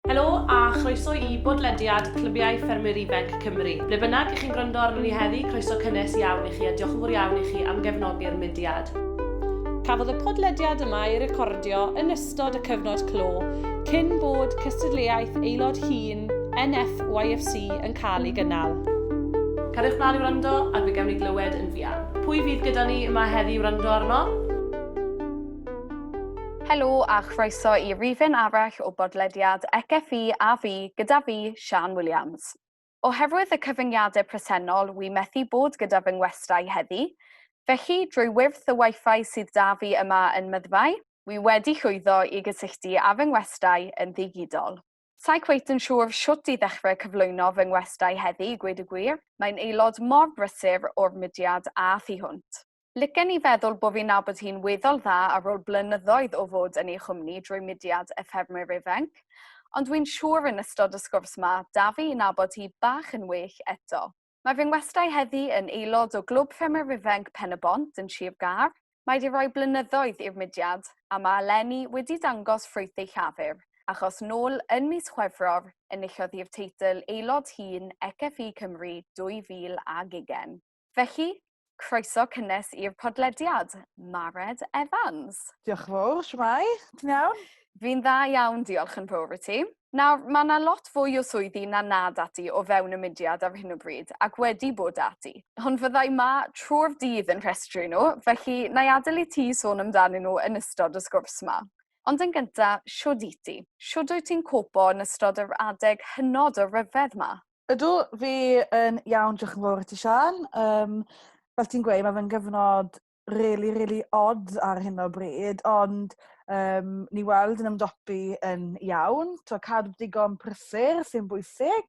Helo a chroeso I bodlediad clybiau ffermwyr ifanc Cymru. Ble bynnag I chi'n gwrando arno ni heddi, croeso cynnes iawn I chi a diolch yn fawr iawn I chi am gefnogi'r mudiad. Cafodd y podlediad yma ei recordio yn ystod y cyfnod clo, cyn bod cystadlaeth Aelod Hyn NFYFC yn cael ei gynnal. Cariwch mlaen I wrando a fe gewn ni glywed yn fuan. Pwy fydd gyda ni yma heddi I wrando arno? Helo a chroeso I rifyn arall o bodlediad CFfI a fi gyda fi, Siân Williams. Oherwydd y cyfyngiadau presennol, wi methu bod gyda fy ngwestai heddi, felly drwy wyrth y Wi-Fi sydd da fi yma yn Myddfai, wi wedi llwyddo I gysylltu â fy ngwestai yn ddigidol. Sa'i cweit yn siŵr siwt I ddechrau cyflwyno fy ngwestai heddi, gweud y gwir, mae'n aelod mor brysur o'r mudiad a thu hwnt. Licen I feddwl bod fi'n nabod hi'n weddol dda ar ôl blynyddoedd o fod yn ei chwmni drwy mudiad y ffermwyr ifanc, ond dwi'n siŵr yn ystod y sgwrs yma da fi I nabod hi bach yn well eto. Mae fy ngwestai heddi yn aelod o glwb ffermwyr ifanc Pen-y-bont yn Sir Gar. Mae wedi rhoi blynyddoedd i'r mudiad a mae eleni wedi dangos ffrwyth ei llafur, achos nôl yn mis Chwefror enillodd i'r teitl Aelod Hyn CFfI Cymru 2020. Felly, croeso cynnes i'r podlediad, Mared Evans. Diolch yn fawr, shwmai? Ti'n iawn? Fi'n dda iawn, diolch yn fawr I ti. Nawr, mae yna lot fwy o swyddi na nad ati o fewn y mudiad ar hyn o bryd, ac wedi bod ati. Ond fyddai ma trwy'r dydd yn rhestru nhw, felly na I adael I ti sôn amdanyn nhw yn ystod y sgwrs yma. Ond yn gyntaf, siwd I ti? Siwd wyt ti'n copo yn ystod yr adeg hynod o ryfedd yma? Ydw, fi yn iawn, diolch yn fawr I ti, Sian. Fel ti'n gweud, mae fe'n gyfnod really odd ar hyn o bryd, ond ni weld yn ymdopi yn iawn, cadw digon prysur sy'n bwysig.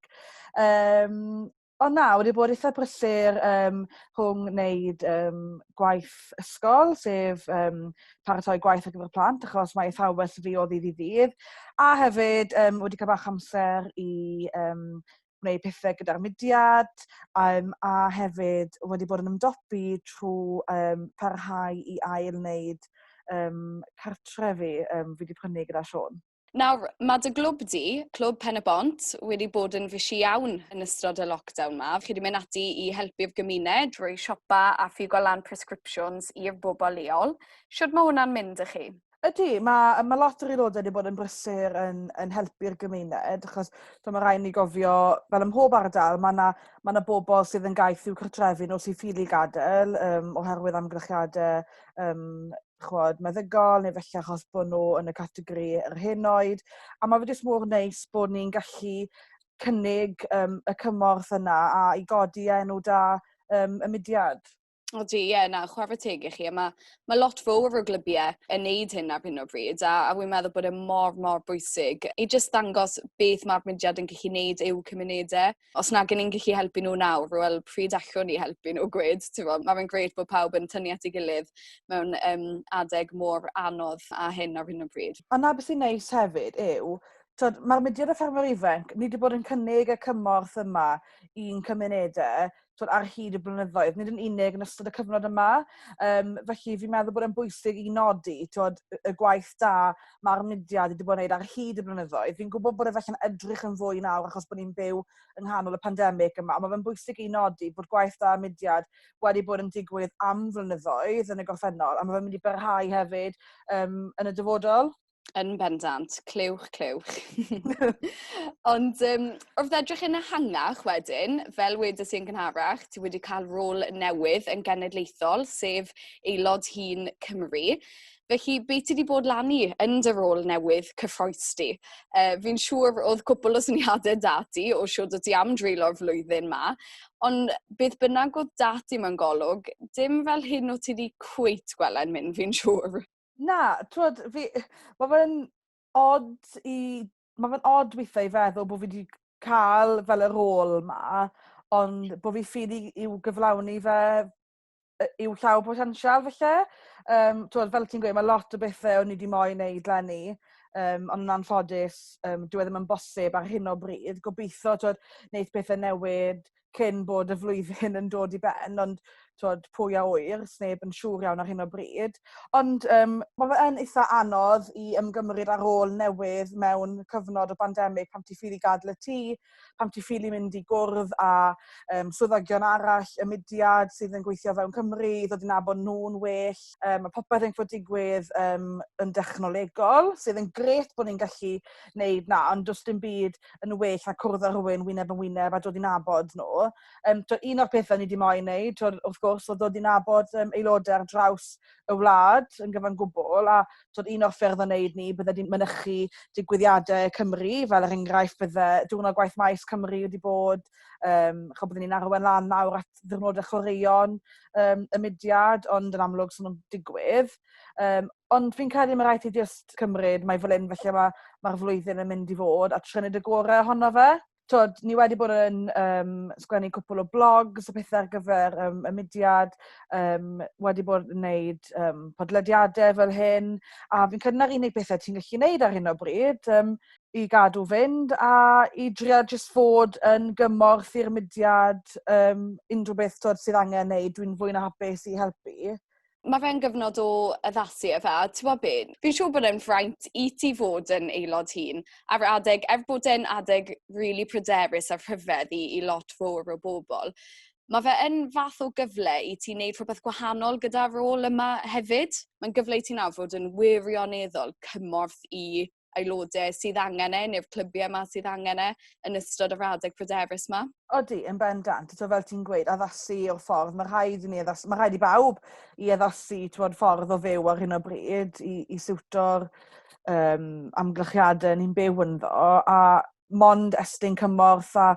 Ond na, wedi bod eitha prysur rhwng wneud gwaith ysgol, sef paratoi gwaith ar gyfer plant, achos mae athrawes fi o ddydd I ddydd, a hefyd wedi cael bach amser I gwneud pethau gyda'r mudiad, a hefyd wedi bod yn ymdopi trwy parhau I ail wneud cartre fi wedi prynu gyda Siôn. Nawr, mae dy glwb di, clwb Pen-y-bont, wedi bod yn fysi iawn yn ystod y lockdown ma. Chi wedi mynd ati I helpu'r gymuned drwy siopa a ffigo lan prescriptions i'r bobl leol. Siwt mae hwnna'n mynd I chi? Ydy, mae lot o'r aelodau wedi bod yn brysur yn helpu'r gymuned, achos mae rhaid ni gofio, fel ym mhob ardal, mae yna bobl sydd yn gaeth i'w cartrefi nhw sy'n ffili gadael, oherwydd amgylchiadau meddygol, neu felly achos bod nhw yn y categori yr hyn oed. A mae fe jyst mor neis bod ni'n gallu cynnig y cymorth yna a I godi enw da y mudiad. Odi, na, chwarae teg I chi. Mae lot fawr o glybiau yn neud hyn ar hyn o bryd, a wi'n meddwl bod e mor bwysig. I jyst dangos beth mae'r mudiad yn gallu neud i'w cymunedau. Os nag ni'n gallu helpu nhw nawr, wel, pryd allwn ni helpu nhw gwed. Mae'n grêt bod pawb yn tynnu at ei gilydd mewn adeg mor anodd a hyn ar hyn o bryd. A na beth sy'n neis hefyd yw, mae'r mudiad y ffermwyr ifanc, ni wedi bod yn cynnig y cymorth yma i'n cymunedau ar hyd y blynyddoedd, nid yn unig yn ystod y cyfnod yma. Felly fi'n meddwl bod e'n bwysig I nodi y gwaith da mae'r mudiad wedi bod yn gwneud ar hyd y blynyddoedd. Fi'n gwybod bod e felly'n edrych yn fwy nawr achos bod ni'n byw yng nghanol y pandemig yma. Mae fe'n bwysig I nodi bod gwaith da mudiad wedi bod yn digwydd am flynyddoedd yn y gorffennol, a mae fe'n mynd I barhau hefyd yn y dyfodol. Yn bendant, clywch. Ond wrth edrych yn ehangach wedyn, fel wedes i'n gynharach, ti wedi cael rôl newydd yn genedlaethol, sef Aelod Hyn Cymru. Felly, beth ti wedi bod lan I yn dy rôl newydd cyffroes ti? Fi'n siŵr oedd cwpl o syniadau dati o siwr o ti am dreilo'r flwyddyn ma, ond beth bynnag oedd dati mewn golwg, dim fel hyn o ti wedi cweit gwela'n mynd, fi'n siŵr. Na, mae fe'n odd weithiau I feddwl bod fi wedi cael fel y rôl yma, ond bod fi ffili i'w gyflawni fe i'w llaw potensial felly. Fel ti'n gweud, mae lot o bethau o'n i wedi moyn wneud leni, ond yn anffodus, dyw e ddim yn bosib ar hyn o bryd. Gobeithio wneud pethau newid cyn bod y flwyddyn yn dod I ben, ond pwy a wyr, sneb yn siŵr iawn ar hyn o bryd. Ond mae fe yn eitha anodd i ymgymryd ar ôl newydd mewn cyfnod o bandemig pam ti ffili gadael y tŷ, pam ti ffili mynd i gwrdd a swyddogion arall, y mudiad sydd yn gweithio fewn Cymru, i ddod i nabod nhw'n well. Mae popeth yn fod digwydd yn dechnolegol, sydd yn gret bod ni'n gallu wneud na, ond does dim byd yn well a cwrdd â rhywun wyneb yn wyneb a dod i nabod nhw. Un o'r pethau ni wedi moyn wneud, wrth gwrs, oedd dod i nabod aelodau ar draws y wlad yn gyfan gwbl, a un o'r ffyrdd o wneud ni bydde wedi mynychu digwyddiadau Cymru, fel yr enghraifft bydde diwrnod gwaith maes Cymru wedi bod, byddwn ni'n arwain lan nawr at ddiwrnodau chwaraeon y mudiad, ond yn amlwg sy'n nhw'n digwydd. Ond fi'n credu mae rhaid i just cymryd mae fel un, felly mae'r flwyddyn yn mynd i fod a trynu dy gorau ohono fe. Ni wedi bod yn sgwennu cwpl o blogs o pethau ar gyfer y mudiad, wedi bod yn gwneud podlediadau fel hyn, a fi'n credu na'r unig bethau ti'n gallu gwneud ar hyn o bryd i gadw fynd a i drio jyst fod yn gymorth i'r mudiad unrhyw beth sydd angen wneud, dwi'n fwy na hapus i helpu. Mae fe'n gyfnod o addasu efe, a ti'n bod beth? Fi'n siŵr bod e'n ffraint i ti fod yn Aelod Hyn, a'r adeg, bod e'n adeg really pryderus a rhyfedd i lot fawr o bobl. Mae fe yn fath o gyfle i ti wneud rhywbeth gwahanol gyda'r rôl yma hefyd. Mae'n gyfle i ti nawr fod yn wirioneddol cymorth i aelodau sydd angen neu'r clwbiau yma sydd angen yn ystod yr adeg pryderus yma. Odi, yn bendant. Fel ti'n gweud, addasu o'r ffordd. Mae rhaid i bawb i addasu ffordd o fyw ar hyn o bryd i siwto'r amgylchiadau ni'n byw ynddo. A mond estyn cymorth a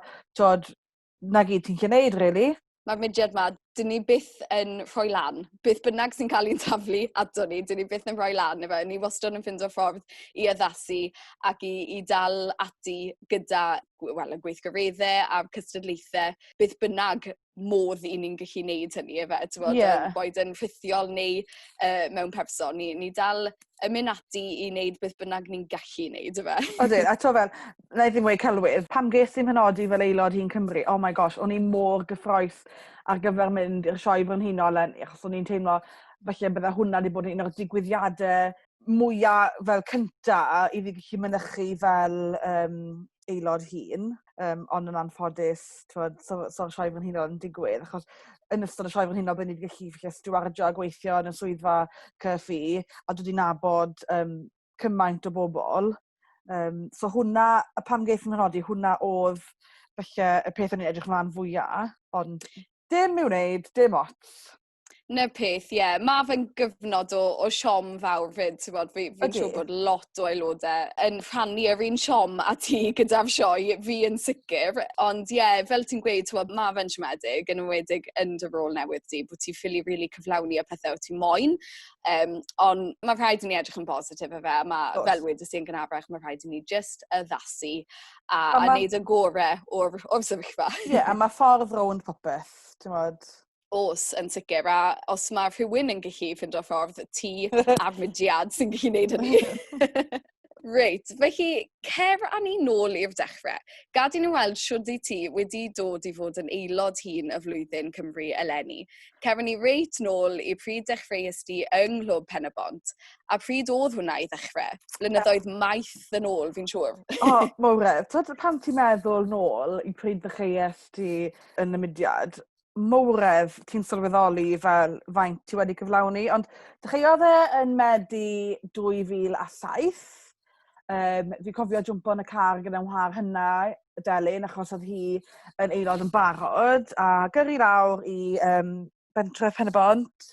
na gyd ti'n gwneud, really. Mae'r mudiad yma, dyn ni byth yn rhoi lan. Byth bynnag sy'n cael ein taflu ato ni, dyn ni byth yn rhoi lan. Ni wastad yn ffind o'r ffordd i addasu ac i dal ati gyda y gweithgareddau a'r cystadlaethau. Byth bynnag modd i ni'n gallu gwneud hynny, boed yn rhithiol neu mewn person. Ni dal yn mynd ati i wneud beth bynnag ni'n gallu wneud, Ydyn, a fel, na i ddim wedi celwydd, pam ges i'n penodi fel Aelod Hyn Cymru, oh my gosh, o'n i mor gyffroes ar gyfer mynd i'r sioe frenhinol eleni, achos o'n i'n teimlo, felly bydde hwnna wedi bod yn un o'r digwyddiadau mwyaf fel cynta i fi gallu mynychu fel Aelod Hyn, ond yn anffodus, so'r sioe frenhinol yn digwydd, achos yn ystod y sioe frenhinol byddwn ni wedi gallu stiwardio a gweithio yn y swyddfa CFfI a dod i nabod cymaint o bobl. So hwnna, pam geith yn penodi, hwnna oedd felly y peth o'n i'n edrych mlaen fwyaf, ond dim i'w wneud, dim ots. Na'r peth, ie. Mae fe'n gyfnod o siom fawr fyd, fi'n siŵr bod lot o aelodau yn rhannu yr un siom a ti gyda'r sioe, fi yn sicr. Ond ie, fel ti'n gweud, mae fe'n siomedig, yn ymwedig yn dy rôl newydd di, bod ti'n ffili really cyflawni a pethau o ti'n moyn. Ond mae rhaid i ni edrych yn positif e fe, fel wedys i'n gynharach, mae rhaid i ni just addasu a wneud y gorau o'r sefyllfa. Ie, a mae ffordd rownd popeth, ti'n modd? Os, yn sicr, a os mae rhywun yn gallu ffind o ffordd, ti a'r mudiad sy'n gallu gwneud hynny. Reit, felly, cer â ni nôl i'r dechrau. Gad i ni weld siwrd i ti wedi dod i fod yn Aelod Hyn y Flwyddyn Cymru eleni. Cer ni reit nôl i pryd dechreuais ti yng nghlwb Pen-y-bont, a pryd oedd hwnna i ddechrau? Blynyddoedd maith yn ôl, fi'n siŵr. Mared, pam ti'n meddwl nôl i pryd dechreuais ti yn y mudiad? Mowredd ti'n sylweddoli fel faint ti wedi cyflawni, ond dechreuodd yn Medi 2007. Fi'n cofio jwmpo yn y car gyda'n whar hynna, Delyn, achos oedd hi yn aelod yn barod, a gyrru lawr i bentref Pen-y-bont,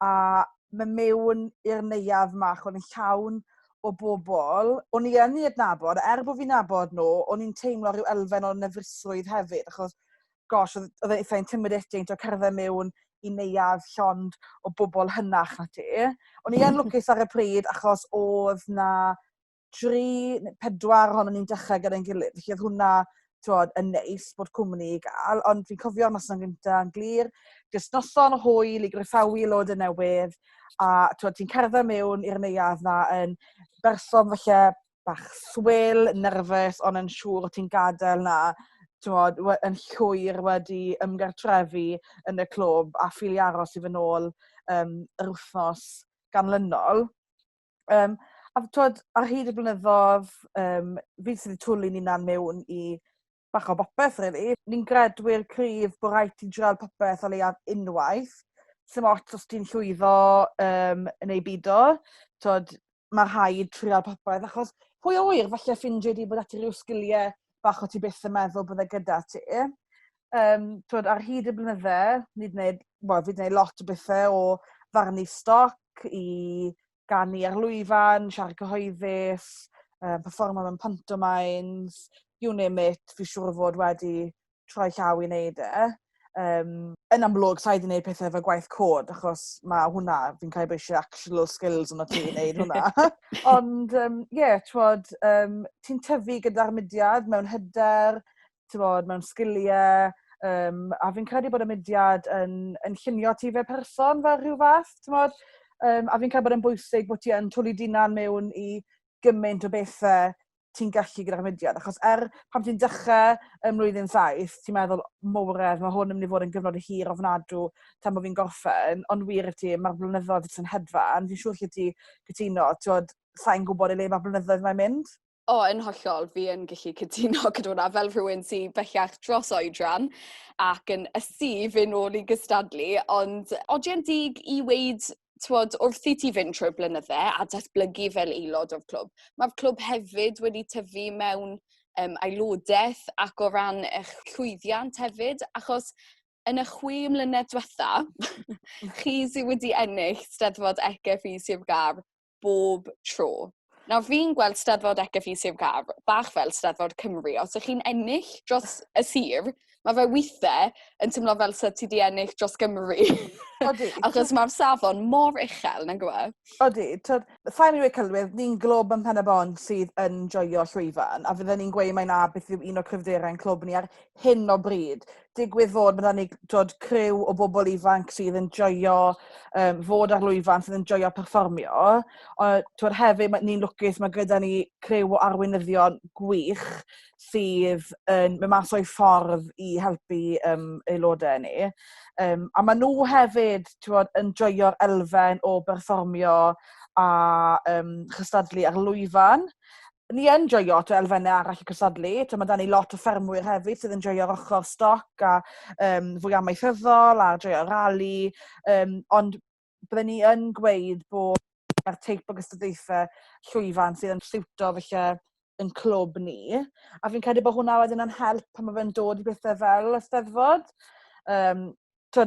a mynd mewn i'r neuadd mach, o'n i'n llawn o bobl. O'n i yn i adnabod, bod fi'n nabod nhw, o'n i'n teimlo rhyw elfen o nefrysrwydd hefyd, achos gosh, oedd e'n eitha intimidating to cerdded mewn i neuadd llond o bobl hynach na ti. O'n i yn lwcus ar y pryd achos oedd na 3-4 ohonon ni'n dechrau gyda'n gilydd. Felly oedd hwnna yn neis bod cwmni i gael, ond fi'n cofio mas yna'n gyntaf yn glir, jyst noson o hwyl i grysawu aelod y newydd, a ti'n cerdded mewn i'r neuadd na yn berson falle bach swil, nerfus, ond yn siŵr o ti'n gadael na yn llwyr wedi ymgartrefu yn y clwb a ffili aros I fy nôl yr wythnos ganlynol. A ar hyd y blynyddoedd, fi sydd wedi twlu ni na'n mewn I bach o bopeth, really. Ni'n gredwyr cryf bod rhaid ti drael popeth o leiaf unwaith. Sym ots os ti'n llwyddo yn ei bido. Mae rhaid trial popeth, achos pwy o wir falle ffindio di bod ati rhyw sgiliau bach o ti byth yn meddwl bod e gyda ti. Ar hyd y blynydde, fi wedi gwneud lot o bethau o farnu stoc I gannu ar lwyfan, siarad cyhoeddus, performa mewn pantomimes, you name it, fi siŵr o fod wedi troi llaw I wneud e. Yn amlwg, sa I wedi gwneud pethau efo gwaith cod, achos mae hwnna, fi'n cael eisiau actual skills yn o ti I wneud hwnna. Ond, ti'n tyfu gyda'r mudiad mewn hyder, mewn sgiliau, a fi'n credu bod y mudiad yn llunio ti fe person fel rhyw fath, a fi'n credu bod yn bwysig bod ti yn twlu dinan mewn I gymaint o bethau ti'n gallu gyda'r mudiad, achos pan ti'n dechrau mlwyddyn 7, ti'n meddwl, mowredd, mae hwn yn mynd I fod yn gyfnod hir ofnadw tan bod fi'n gorffen, ond wir I ti, mae'r blynyddoedd yn hedfan, fi'n siŵr lle ti gytuno, sa'n gwybod I le mae'r blynyddoedd mae'n mynd? Yn hollol, fi yn gallu cytuno gyda hwnna fel rhywun sy'n bellach dros oedran ac yn ysu fy nôl I gystadlu, ond odi'n dig I weid wrth I ti fynd trwy'r blynydde a datblygu fel aelod o'r clwb. Mae'r clwb hefyd wedi tyfu mewn aelodaeth ac o ran eich llwyddiant hefyd, achos yn y 6 mlynedd diwetha, chi sydd wedi ennill Steddfod CFfI Sir Gar bob tro. Nawr fi'n gweld Steddfod CFfI Sir Gar bach fel Steddfod Cymru. Os ych chi'n ennill dros y sir, mae fe weithiau yn teimlo fel sydd ti wedi ennill dros Gymru. Achos mae'r safon mor uchel, na'n gwybod? Odi. Sa'n I cylwydd, ni'n glwb yn Pen-y-bont sydd yn joio llwyfan, a fydden ni'n gweud mai na beth yw un o cryfderau'n clwb ni ar hyn o bryd. Digwydd fod bydden ni criw o bobl ifanc sydd yn joio fod ar lwyfan, sydd yn joio perfformio. Hefyd, ni'n lwcus, mae gyda ni criw o arweinyddion gwych sydd yn mynd mas o'i ffordd I helpu aelodau ni. A maen nhw hefyd yn joio'r elfen o berfformio a chystadlu ar lwyfan. Ni yn joio elfennau arall I cystadlu. Mae da ni lot o ffermwyr hefyd sydd yn joio'r ochr stoc a fwy amaethyddol a joio'r rali. Ond byddwn ni yn gweud bod mae'r teip o gystadlaethau llwyfan sydd yn siwto felly yn clwb ni. A fi'n credu bod hwnna wedyn yn help pan mae fe'n dod I bethau fel y Steddfod.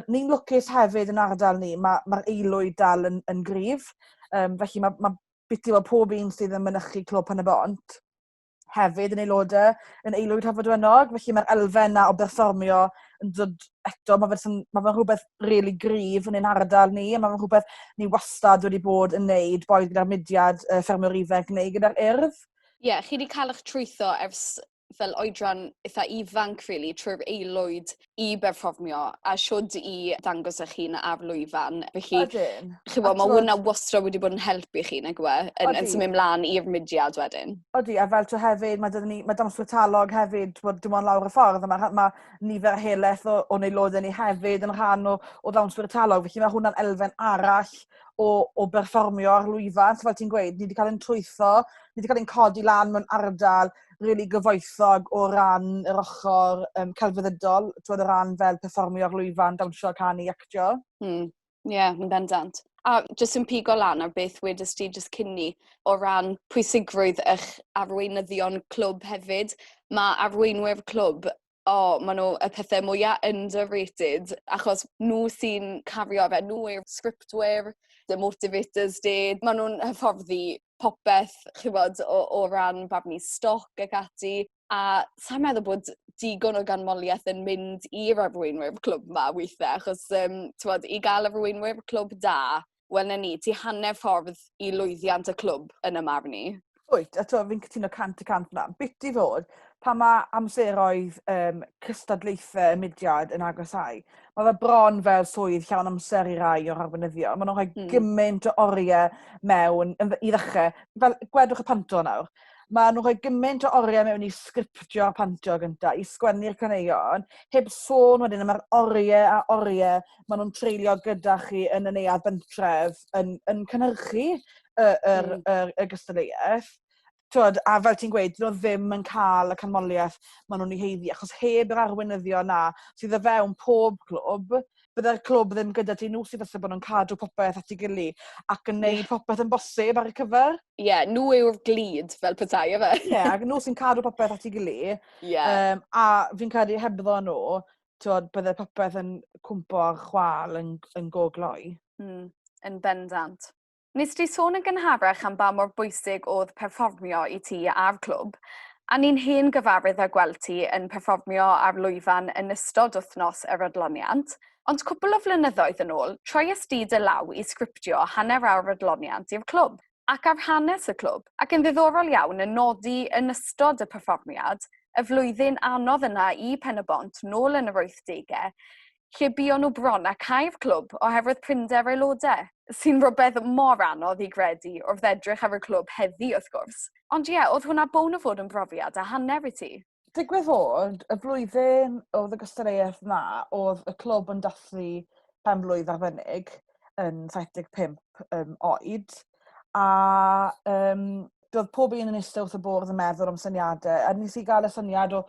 Ni'n lwcus hefyd yn ardal ni, mae'r aelwyd dal yn gryf. Felly mae biti o pob un sydd yn mynychu clwb Pen-y-bont hefyd yn aelodau yn aelwyd hafodwennog. Felly mae'r elfen na o berfformio yn dod eto. Mae fe'n rhywbeth really gryf yn ein ardal ni. Mae fe'n rhywbeth ni wastad wedi bod yn neud, boed gyda'r mudiad ffermwyr ifanc neu gyda'r urdd. Ie, chi wedi cael eich trwytho ers fel oedran eitha ifanc, really, trwy'r aelwyd I berfformio a siwd I ddangos eich hun ar lwyfan. Felly, mae hwnna wastad wedi bod yn helpu chi, nag yw e, yn symud mlaen i'r mudiad wedyn. Odi, a fel hefyd, mae dawnswyr talog hefyd, dim ond lawr y ffordd, mae nifer helaeth o aelodau ni hefyd yn rhan o dawnswyr talog, felly mae hwnna'n elfen arall o berfformio ar lwyfan. So fel ti'n gweud, ni wedi cael ein trwytho, ni wedi cael ein codi lan mewn ardal really gyfoethog o ran yr ochr celfyddydol, o ran fel perfformio ar lwyfan, dawnsio, canu, actio. Ie, yn bendant. A jyst yn pigo lan ar beth wedys ti jyst cynni o ran pwysigrwydd eich arweinyddion clwb hefyd. Mae arweinwyr clwb, maen nhw y pethau mwyaf underrated, achos nhw sy'n cario fe, nhw yw'r scriptwyr, the motivators dyd. Maen nhw'n hyfforddi popeth, chybod, o ran barnu stoc ac ati. A sa'n meddwl bod digon o ganmoliaeth yn mynd i'r arweinwyr clwb yma weithiau, achos I gael arweinwyr clwb da, wel na ni, ti hanner ffordd I lwyddiant y clwb yn y marn ni. Wyt, a fi'n cytuno 100% na. Byt I fod, pan mae amseroedd cystadlaethau y mudiad yn agosáu, mae fe bron fel swydd llawn amser I rai o'r arweinyddion. Mae nhw'n rhoi gymaint o oriau mewn I ddechrau. Fel gwedwch y panto nawr. Mae nhw'n rhoi gymaint o oriau mewn i sgriptio a pantio gyntaf, i sgwennu'r caneuon, heb sôn wedyn yma'r oriau a oriau maen nhw'n treulio gyda chi yn y neuad bentref yn cynhyrchu y gystadleuaeth. A fel ti'n gweud, dyn nhw ddim yn cael y canmoliaeth maen nhw'n ei heiddi, achos heb yr arweinyddio na sydd y fewn pob clwb, bydde'r clwb ddim gyda ti nhw sydd falle bod nhw'n cadw popeth at ei gilydd ac yn neud popeth yn bosib ar y cyfer. Nhw yw'r glid fel petai, efe? Ac nhw sy'n cadw popeth at ei gilydd. A fi'n credu hebddo nhw, bydde popeth yn cwmpo'r chwal yn gogloi. Yn bendant. Nes ti sôn yn gynharach am ba mor bwysig oedd perfformio i ti a'r clwb, a ni'n hen gyfarwydd â gweld ti yn perfformio ar lwyfan yn ystod wythnos yr adloniant, ond cwbl o flynyddoedd yn ôl, troi ysdi dy law i sgriptio hanner awr adloniant i'r clwb, ac ar hanes y clwb, ac yn ddiddorol iawn yn nodi yn ystod y perfformiad, y flwyddyn anodd yna i Pen-y-bont nôl yn yr 80au, lle buon nhw bron a cau'r clwb oherwydd prinder aelodau, sy'n rhywbeth mor anodd i gredu wrth edrych ar y clwb heddi wrth gwrs. Ond oedd hwnna bown o fod yn brofiad a hanner i ti. Digwydd fod, y flwyddyn oedd y gystadleuaeth na, oedd y clwb yn dathlu pen-blwydd arbennig yn 75 oed, a doedd pob un yn eistedd wrth y bwrdd yn meddwl am syniadau, a nes i gael y syniad o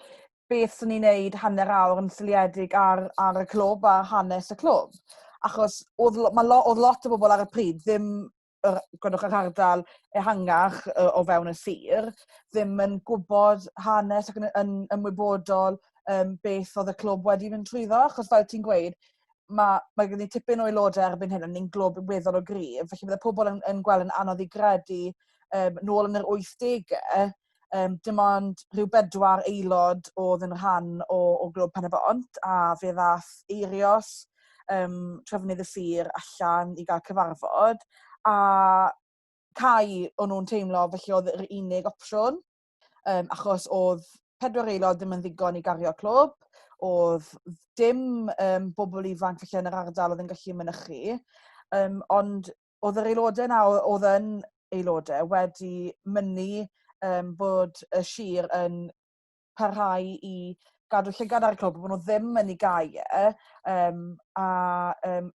beth sy'n ni'n neud hanner awr yn syliedig ar y clwb a hanes y clwb. Achos oedd lot o bobl ar y pryd, ddim gwydwch yr ardal ehangach o fewn y sir, ddim yn gwybod hanes ac yn ymwybodol beth oedd y clwb wedi mynd trwyddo. Achos fel ti'n gweud, mae gen i tipyn o aelodau erbyn hyn yn ni'n glwb weddol o gryf, felly bydde pobl yn gweld yn anodd i gredu nôl yn yr 80au, dim ond rhyw 4 aelod oedd yn rhan o glwb Pen-y-bont, a fe ddath eirios trefnydd y sir allan i gael cyfarfod, a cau o'n nhw'n teimlo felly oedd yr unig opsiwn, achos oedd 4 aelod ddim yn ddigon i gario clwb, oedd dim bobl ifanc felly yn yr ardal oedd yn gallu mynychu, ond oedd yr aelodau na oedd yn aelodau wedi mynnu bod y sir yn parhau i gadw llygad ar y clwb, bod nhw ddim yn ei gau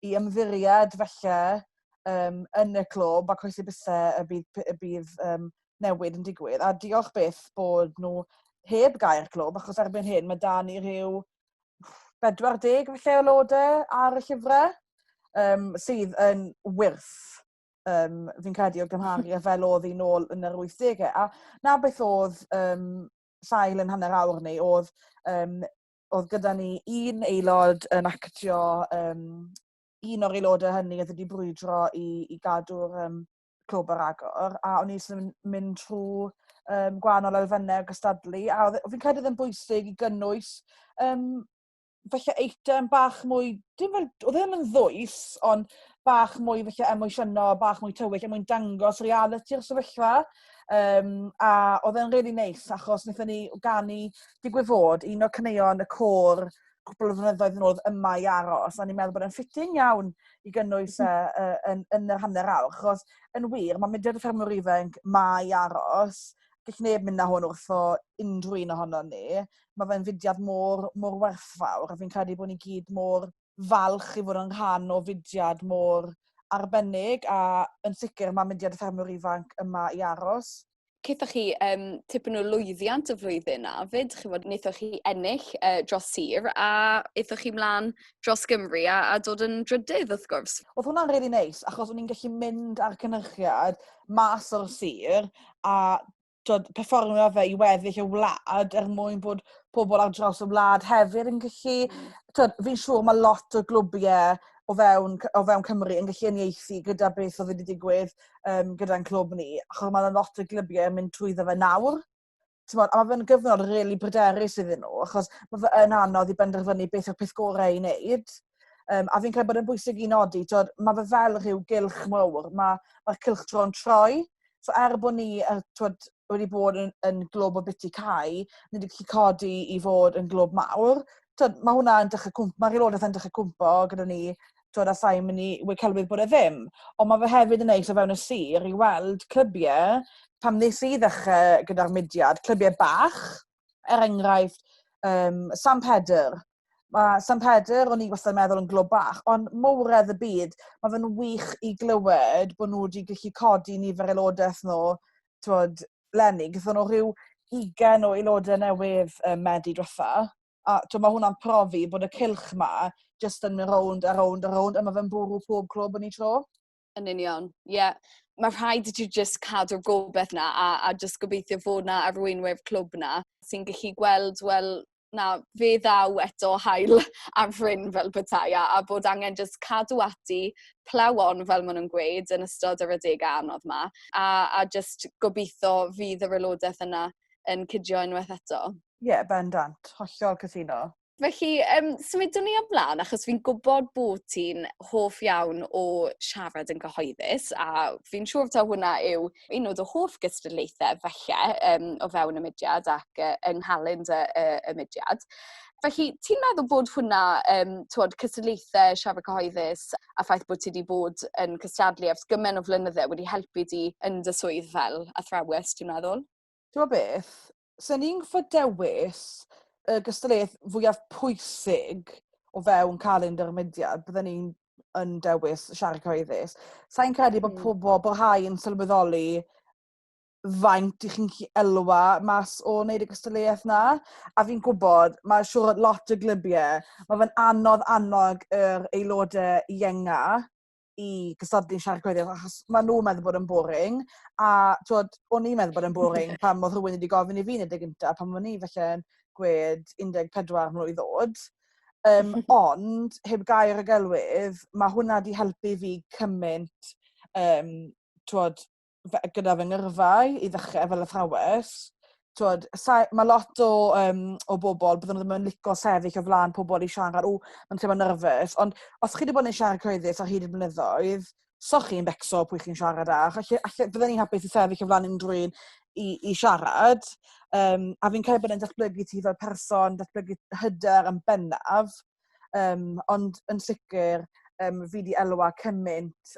i ymddiried felly yn y clwb ac oes i bysau y bydd newid yn digwydd. A diolch byth bod nhw heb gau'r clwb, achos erbyn hyn mae da ni rhyw 40 felly aelodau ar y llyfrau sydd yn wyrth. Fi'n credu o gymharu fel oedd hi nôl yn yr 80au. A na beth oedd sail yn hanner awr ni, oedd gyda ni un aelod yn actio, un o'r aelodau hynny oedd wedi brwydro i gadw'r clwb ar agor, a o'n i sy'n mynd trwy gwahanol elfennau gystadlu, a fi'n credu oedd yn bwysig i gynnwys felly eitem bach mwy, oedd ddim yn ddwys, ond bach mwy felly emosiynol, bach mwy tywyll, mwyn dangos reality'r sefyllfa. A oedd e'n really neis, achos wnaethon ni ganu digwydd fod un o'r caneuon y côr cwbl o flynyddoedd yn ôl yma i aros, a ni'n meddwl bod e'n ffitting iawn i gynnwys yn yr hanner awr, achos yn wir, mae mudiad y ffermwr ifanc ma i aros, gall neb mynd â hwn wrtho unrhyw un ohono ni. Mae fe'n fudiad mor werthfawr, a fi'n credu bod ni gyd mor falch i fod yn rhan o fudiad mor arbennig, a yn sicr mae mudiad y ffermwr ifanc yma i aros. Cethoch chi tipyn o lwyddiant y flwyddyn na, fyd, wnaethoch chi ennill dros sir, a eithoch chi mlaen dros Gymru a dod yn drydydd wrth gwrs. Oedd hwnna'n really neis, achos o'n i'n gallu mynd ar cynhyrchiad mas o'r sir, a perfformio fe i weddill y wlad mwyn bod pobl ar draws y wlad hefyd yn gallu. Fi'n siŵr mae lot o glwbiau o fewn Cymru yn gallu uniaethu gyda beth oedd wedi digwydd gyda'n clwb ni, achos mae lot o glwbiau yn mynd trwyddo fe nawr. A mae fe'n gyfnod really bryderus iddyn nhw, achos mae fe yn anodd i benderfynu beth yw'r peth gorau i wneud. A fi'n credu bod yn bwysig i nodi, mae fe fel rhyw gylch mawr, mae'r cylchtro'n troi. So bod ni wedi bod yn glwb o biti cau, ni wedi gallu codi i fod yn glwb mawr. Mae'r aelodaeth yn dechrau cwmpo gyda ni a sa'n mynd i celwydd bod e ddim. Ond mae fe hefyd yn neis o fewn y sir i weld clybiau, pam nes i ddechrau gyda'r mudiad, clybiau bach, enghraifft, Sam Pedr. Mae Sam Pedr, o'n i wastad meddwl yn glwb bach, ond mowredd y byd, mae fe'n wych i glywed bod nhw wedi gallu codi nifer aelodaeth nhw, leni, gyda nhw rhyw 20 o aelodau newydd Medi diwetha. A mae hwnna'n profi bod y cylch ma jyst yn mynd rownd a rownd a rownd, a mae fe'n bwrw pob clwb yn ei tro. Yn union, ie. Yeah. Mae rhaid i ti jyst cadw'r gobeith na a jyst gobeithio fod na arweinwyr clwb na sy'n gallu gweld, wel, na fe ddaw eto hael ar fryn fel petai a bod angen jyst cadw ati, plaw on fel maen nhw'n gweud yn ystod yr adegau anodd ma a jyst gobeithio fydd yr aelodaeth yna yn cydio unwaith eto. Ie, bendant, hollol cytuno. Felly, symudwn ni ymlaen, achos fi'n gwybod bod ti'n hoff iawn o siarad yn gyhoeddus, a fi'n siŵr taw hwnna yw un o'r hoff gystadlaethau falle o fewn y mudiad ac yng nghalend y mudiad. Felly, ti'n meddwl bod hwnna, cystadlaethau siarad cyhoeddus a ffaith bod ti wedi bod yn cystadlu ers gymaint o flynyddoedd wedi helpu di yn dy swydd fel athrawes, ti'n meddwl? Ti'n meddwl beth? So ni'n dewis y gystadlaeth fwyaf pwysig o fewn calendar y mudiad, byddwn ni'n yn dewis siarad cyhoeddus. Sa'n credu bod pobl bohau yn sylweddoli faint i chi'n elwa mas o wneud y gystadlaeth na. A fi'n gwybod, mae siŵr lot o glybiau, mae fe'n annog yr aelodau ienga i gystadlu'n siarad cyhoeddus, achos maen nhw'n meddwl bod yn boring. A o'n i'n meddwl bod yn boring pan oedd rhywun wedi gofyn i fi wneud y gyntaf, pan o'n i felly'n gwed 14 mlwydd ddod. Ond, heb gair y gelwydd, mae hwnna wedi helpu fi cymaint gyda fy ngyrfau i ddechrau fel athrawes. Mae lot o bobl, byddwn nhw ddim yn licio sefyll o flaen pobl i siarad, mae'n teimlo nerfus, ond os chi wedi bod yn siarad cyhoeddus ar hyd y blynyddoedd, so chi'n becso pwy chi'n siarad â, byddwn ni'n hapus i sefyll o flaen unrhyw un i siarad, a fi'n cael bod yn datblygu ti fel person, datblygu hyder yn bennaf, ond yn sicr, fi wedi elwa cymaint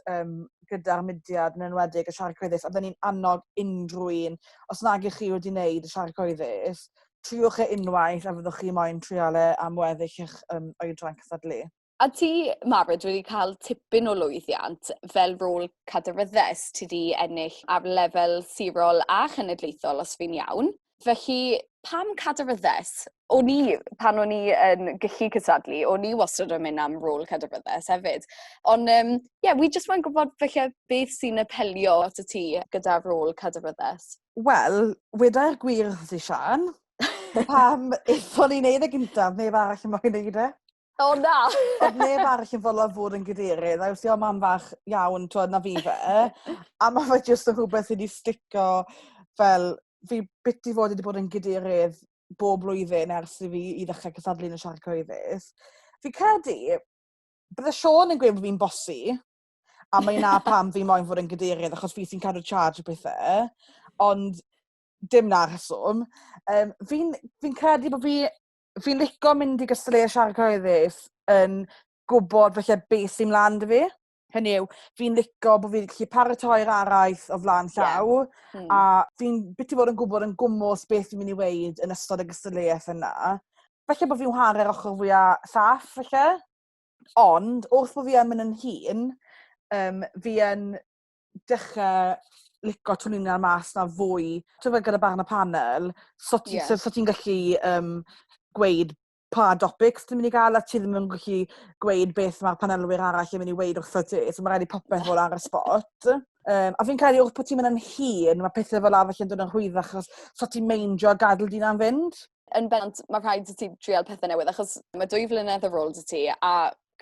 gyda'r mudiad yn enwedig y siarad cyhoeddus, a byddwn ni'n annog unrhyw un, os nag ych chi wedi wneud y siarad cyhoeddus, triwch e unwaith a fyddwch chi moyn trial am weddill eich oedran cystadlu. A ti, Mared, wedi cael tipyn o lwyddiant fel rôl cadaryddes ti wedi ennill ar lefel sirol a chenedlaethol os fi'n iawn. Felly, pam cadaryddes? Pan o'n i yn gallu cystadlu, o'n i wastad yn mynd am rôl cadaryddes hefyd. Ond, wi jyst mae'n gwybod felly beth sy'n apelio at y ti gyda'r rôl cadaryddes? Wel, wedai'r gwir wrth i Sian, pam eithon ni'n neud y gyntaf, neb arall yn moyn neud e. O na! Oedd neb arall yn fodlon fod yn gydaerydd, a wrth i o mam fach iawn na fi fe, a mae fe jyst yn rhywbeth wedi stico fel, fi byth i fod wedi bod yn gydaerydd bob blwyddyn ers i fi i ddechrau cystadlu yn y siarad cyhoeddus. Fi credu, bydde Siôn yn gweud bod fi'n bosi, a mae na pam fi moyn fod yn gydaerydd, achos fi sy'n cadw charge o bethau, ond dim na rheswm. Fi'n credu bod fi'n licio mynd i gystadleuau siarad cyhoeddus yn gwybod felly beth sy'n mlaen dy fi. Hynny yw, fi'n licio bod fi'n gallu paratoi'r araith o flaen llaw, a fi'n byth i fod yn gwybod yn gwmws beth fi'n mynd i weid yn ystod y gystadleuaeth yna. Felly bod fi'n chwarae'r ochr fwyaf saff, felly. Ond, wrth bod fi yn mynd yn hun, fi yn dechrau licio twninnau'r mas na fwy. Gyda barn y panel, so ti'n gallu gweud pa topics ti'n mynd i gael, a ti ddim yn gallu gweud beth mae'r panelwyr arall yn mynd i weid wrtho ti, so mae rhaid i popeth fod ar y spot. A fi'n credu wrth bod ti'n mynd yn hun, mae pethau fel arall yn dod yn rhwyddach, achos so ti'n meindio gadael di na'n fynd. Yn bent, mae rhaid i ti trial pethau newydd, achos mae 2 flynedd ar ôl dy ti, a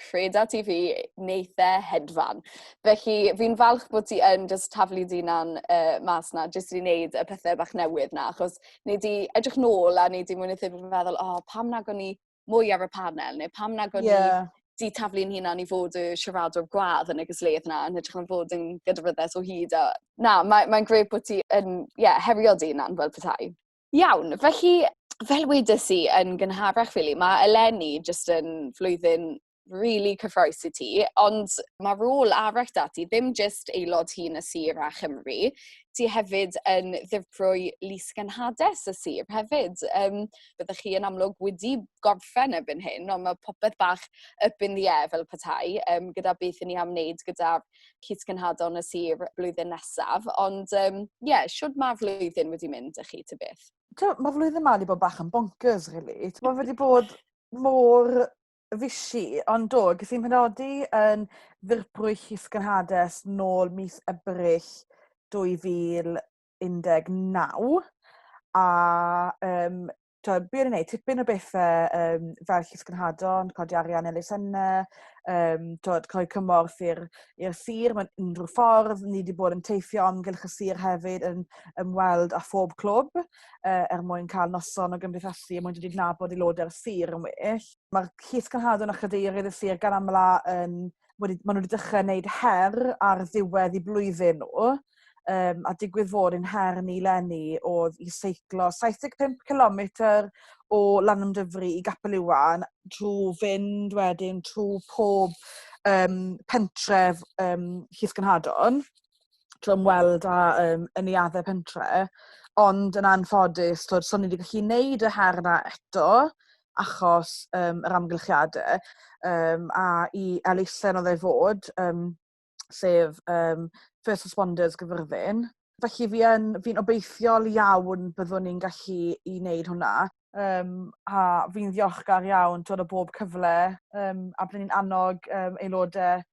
creda ti fi neithau hedfan. Felly, fi'n falch bod ti yn just taflu di na'n mas na, jyst i wneud y pethau bach newydd na, achos wneud i edrych nôl a wneud i mwyn i ddim yn feddwl, pam nag o'n i mwy ar y panel, neu pam nag o'n i di taflu'n hunan i fod y siaradwr gwadd yn y gystadleuaeth na, yn edrych yn fod yn gydaryddus o hyd. Na, mae'n greu bod ti yn, herio di na'n fel petai. Iawn, felly, fel wedys i yn gynharach ffili, mae eleni jyst yn flwyddyn really cyffroes i ti, ond mae rôl arall dati, ddim just Aelod Hyn y Sir a Chymru, ti hefyd yn ddirprwy Llysgennades y Sir hefyd. Byddwch chi yn amlwg wedi gorffen erbyn hyn, ond mae popeth bach up in the air fel petai, gyda beth i ni am wneud gyda'r Llysgennadon y Sir blwyddyn nesaf. Ond siwrd mae flwyddyn wedi mynd â chi ty beth? Mae flwyddyn yma wedi bod bach yn bonkers, really. Mae wedi bod mor fisi, ond ges i'n penodi yn ddirprwy Llysgennades nôl mis Ebrill 2019. A be o'n i'n gwneud, tipyn o bethau fel Llysgennadon, codi arian elusennau, rhoi cymorth i'r sir, mae'n unrhyw ffordd. Ni wedi bod yn teithio amgylch y sir hefyd yn ymweld â phob clwb mwyn cael noson o gymdeithasu a mwyn wedi nabod aelodau'r sir yn well. Mae'r Llysgennadon a chadeirydd y sir gan amla maen nhw wedi dechrau wneud her ar ddiwedd i blwyddyn nhw. A digwydd fod yn her ni eleni oedd i seiclo 75 km o Lanymdyfri i Gapel Iwan drwy fynd wedyn trwy pob pentref Llysgennadon, trwy ymweld â eniaddau pentre, ond yn anffodus, so ni wedi gallu gwneud y her yna eto achos yr amgylchiadau a i elusen oedd ei fod, sef first responders Gyfyrddin. Felly fi'n obeithiol iawn byddwn ni'n gallu i wneud hwnna. A fi'n ddiolchgar iawn o bob cyfle a byddwn ni'n annog aelodau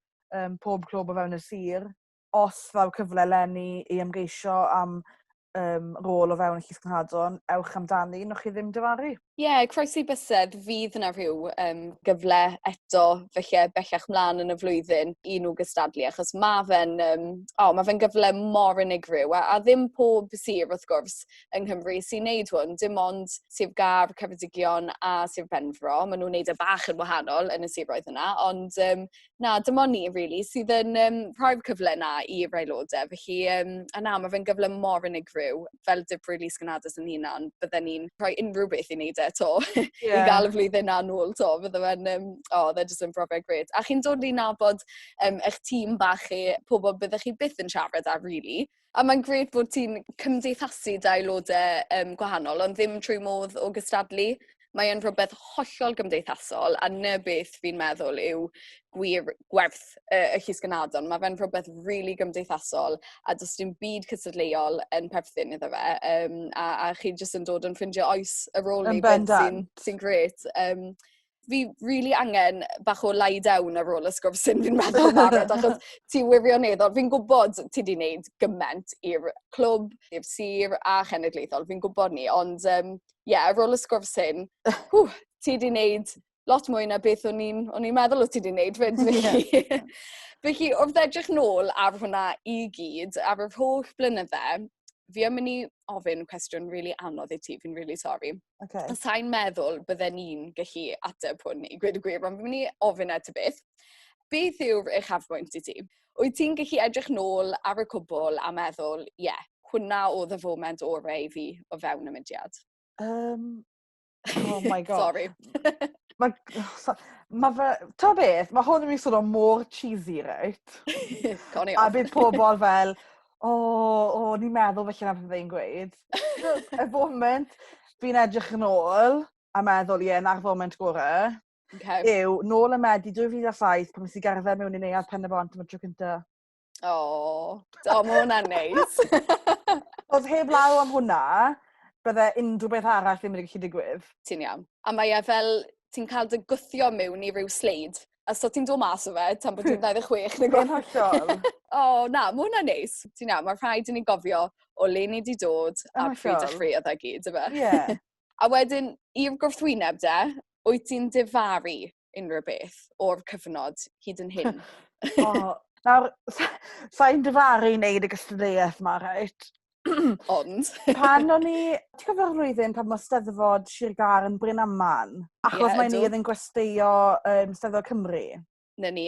pob clwb o fewn y sir os ddaw cyfle eleni i ymgeisio am rôl o fewn y Llysgennadon, ewch amdani, nwch chi ddim dyfaru. Croeso i bysedd, fydd yna rhyw gyfle eto felly bellach mlaen yn y flwyddyn i nhw gystadlu, achos mae fe'n gyfle mor unigryw, a ddim pob sir wrth gwrs yng Nghymru sy'n neud hwn, dim ond Sir Gar, Ceredigion a Sir Benfro, maen nhw'n neud y bach yn wahanol yn y siroedd yna, ond dim ond ni, really, sydd yn rhoi'r cyfle yna i'r aelodau, felly mae fe'n gyfle mor unigryw, fel dibryw Llysgennades yn hunan, bydden ni'n rhoi unrhyw beth i wneud eto i gael y flwyddyn na nôl to, bydde fe'n, jyst yn profiad gret. A chi'n dod i nabod eich tîm bach chi, pobl byddech chi byth yn siarad â, really. A mae'n gret bod ti'n cymdeithasu da aelodau gwahanol, ond ddim trwy modd o gystadlu. Mae'n rhywbeth hollol gymdeithasol, a na beth fi'n meddwl yw gwir gwerth y Llysgennadon. Mae fe'n rhywbeth really gymdeithasol, a does dim byd cystadleuol yn perthyn iddo fe. A chi jyst yn dod yn ffrindio oes yr ôl ni, sy'n gret. Fi really angen bach o lie down ar ôl y sgwrsyn, fi'n meddwl Mared, achos ti wirioneddol, fi'n gwybod ti wedi gwneud gymaint i'r clwb, i'r sir a chenedlaethol, fi'n gwybod ni, ond ar ôl y sgwrsyn, ti wedi gwneud lot mwy na beth o'n i'n meddwl o ti wedi gwneud, fyd. Felly, wrth edrych nôl ar hwnna i gyd, ar yr holl blynydde, fi am mynd i ofyn cwestiwn really anodd i ti, fi'n really sorry. Okay. Sa'n meddwl bydden ni'n gallu ateb hwn i gweud y gwir, ond fi'n mynd i ofyn eto beth. Beth yw'r eich hafbwynt i ti? Wyt ti'n gallu edrych nôl ar y cwbl a meddwl, hwnna oedd y foment orau i fi o fewn y mudiad? Oh my god. Sorry. Ta beth, mae hwn yn mynd sôn o mor cheesy, right? Coni off. A bydd pobl fel, ni'n meddwl felly na beth fi'n gweud. Y foment fi'n edrych yn ôl a meddwl, na'r foment gorau, yw nôl y Medi 2007 pan nes i gerdded mewn i neuadd Pen-y-bont am y tro cynta. Mae hwnna'n neis. Os heb law am hwnna, bydde unrhyw beth arall ddim yn gallu digwydd. Ti'n iawn. A mae fel ti'n cael dy gwythio mewn i ryw sleid. A so ti'n dod mas o fe, tan bod ti'n 26 neu Yn hollol. Mae hwnna'n neis. Ti'n iawn, mae rhaid i ni gofio o le ni wedi dod a pryd a ffriodd a gyd, yma. Ie. A wedyn, i'r gwrthwyneb wyt ti'n difaru unrhyw beth o'r cyfnod hyd yn hyn? Nawr, sa'n difaru i wneud y gystadleuaeth yma, right? Ond? Pan o'n i... Ti'n gofio'r flwyddyn pan mae Steddfod Sir Gar yn Bryn Aman? Achos mae ni yn gwesteio Steddfod Cymru. Na ni,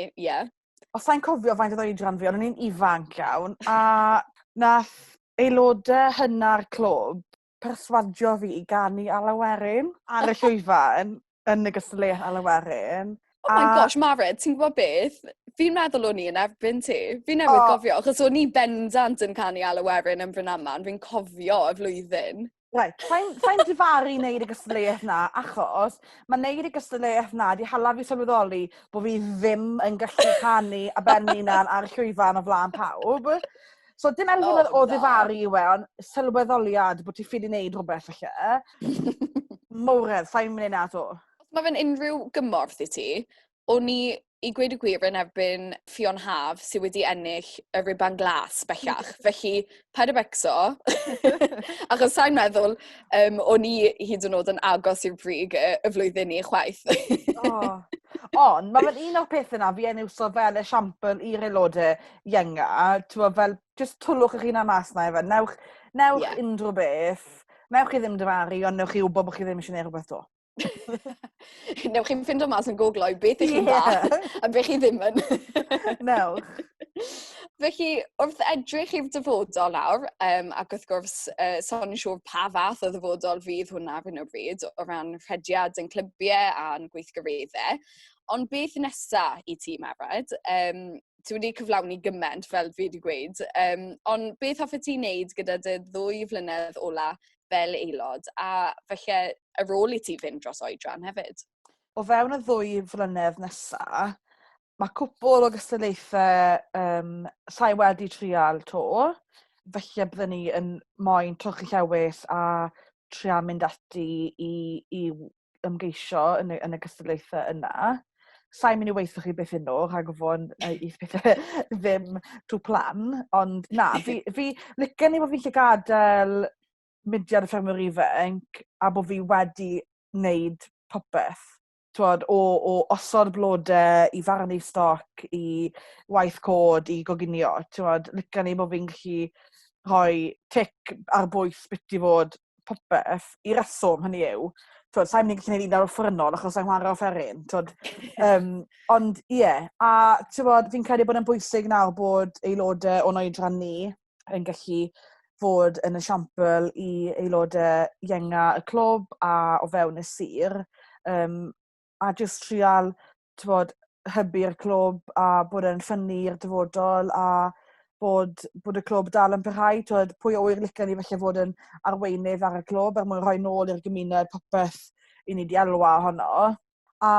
Os sa'n cofio faint oedd oedran fi, ond o'n i'n ifanc iawn. A nath aelodau hynna'r clwb perswadio fi i ganu alawerin ar y llwyfan yn y gystadleuaeth alawerin. Oh my gosh, Mared, ti'n gwybod beth? Fi'n meddwl o'n i yn erbyn ti. Fi'n newydd gofio, achos o'n i bendant yn canu Alawerin yn Brynaman. Fi'n cofio y flwyddyn. Right, fain difaru wneud y gystadleuaeth na, achos mae wneud y gystadleuaeth na di hala fi sylweddoli bod fi ddim yn gallu canu a benni na'n ar llwyfan o flaen pawb. So dim elfen o ddifaru i we, ond sylweddoliad bod ti ffili wneud rhywbeth felly. Mowredd, fain mynd na to. Mae fe'n unrhyw gymorth i ti, o'n i gweud y gwir yn erbyn Fion Haf sydd wedi ennill y riban glas bellach. Felly, paid y becso, achos sa'n meddwl, o'n i hyd yn oed yn agos i'r brig y flwyddyn i chwaith. Ond, mae fe'n un o'r peth yna, fi yn iwso fel esiampl i'r aelodau ienga, fel, just twlwch eich hun am mas na, efe. Newch unrhyw beth, newch chi ddim dyfaru, ond newch chi wybod bod chi ddim eisiau gwneud rhywbeth do. Newch chi'n ffindo mas yn gogloi beth ych chi'n da, a beth chi ddim yn. Newch. Felly, wrth edrych i'r dyfodol nawr, ac wrth gwrs, son yn siŵr pa fath o ddyfodol fydd hwnna ar hyn o bryd, o ran rhediad yn clybiau a'n gweithgareddau, ond beth nesa i ti, Mared? Ti wedi cyflawni gymaint, fel fi wedi gweud, ond beth hoffe ti wneud gyda dy 2 flynedd ola fel aelod, a felly y rôl i ti fynd dros oedran hefyd? O fewn y 2 flynedd nesaf, mae cwbl o gystadlaethau sa'i wedi trial to, felly byddwn ni yn moyn trochi llewis a trial mynd ati i ymgeisio yn y gystadlaethau yna. Sa'n mynd i weithio chi beth yno, rhag ofon i pethau ddim trwy plan, ond na, fi licen i bod fi'n lle gadael mudiad y ffermwyr ifanc a bod fi wedi wneud popeth. O osod blodau, i farnu stoc, i waith cod, i goginio. Licen i bod fi'n gallu rhoi tic ar bwys beth i fod popeth i reswm hynny yw. Sa'n mynd i gallu gwneud un ar offernol achos sa'n chwarae offeryn. Ond ie, a fi'n credu bod yn bwysig nawr bod aelodau o'n oedran ni yn gallu fod yn esiampl i aelodau ienga y clwb a o fewn y sir, a jyst trial hybu'r clwb a bod yn ffynnu'r dyfodol a bod y clwb dal yn parhau. Pwy oer licen i felly fod yn arweinydd ar y clwb mwyn rhoi nôl i'r gymuned popeth i ni di elwa honno. A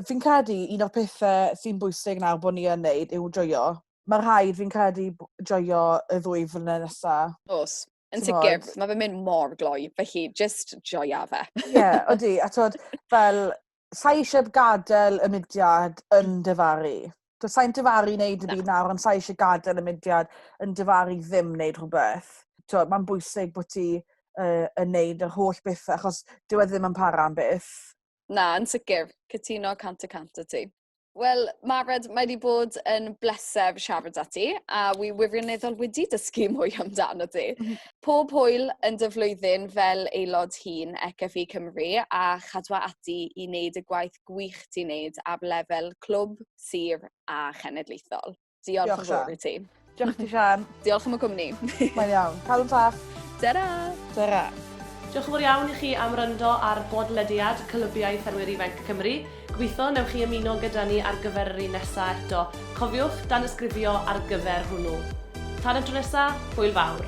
fi'n credu un o'r pethau sy'n bwysig nawr bod ni yn wneud yw joio. Mae rhaid fi'n credu joio y 2 flynedd nesaf. Oes, yn sicr, mae fe'n mynd mor gloi, felly just joia fe. Ie, odi, a fel, sa'i eisiau gadael y mudiad yn dyfaru. Sa'i'n dyfaru wneud y byd nawr, ond sa'i eisiau gadael y mudiad yn dyfaru ddim wneud rhywbeth. Mae'n bwysig bod ti yn wneud yr holl bethau, achos dyw e ddim yn para am beth. Na, yn sicr, cytuno 100% ti. Wel, Mared, mae wedi bod yn blesef siarad ati, a wi wirioneddol wedi dysgu mwy amdano ti. Pob hwyl yn dy flwyddyn fel Aelod Hyn CFfI Cymru, a chadwa ati i wneud y gwaith gwych ti'n wneud ar lefel clwb, sir a chenedlaethol. Diolch yn fawr i ti. Diolch ti, Sian. Diolch am y cwmni. Mae'n iawn. Cael yn taff. Tara! Tara. Diolch yn fawr iawn i chi am ryndo ar bodlediad Clybiau Ffermwyr Ifanc Cymru. Gobeithio newch chi ymuno gyda ni ar gyfer yr un nesaf eto. Cofiwch dan ysgrifio ar gyfer hwnnw. Tan y tro nesaf, hwyl fawr.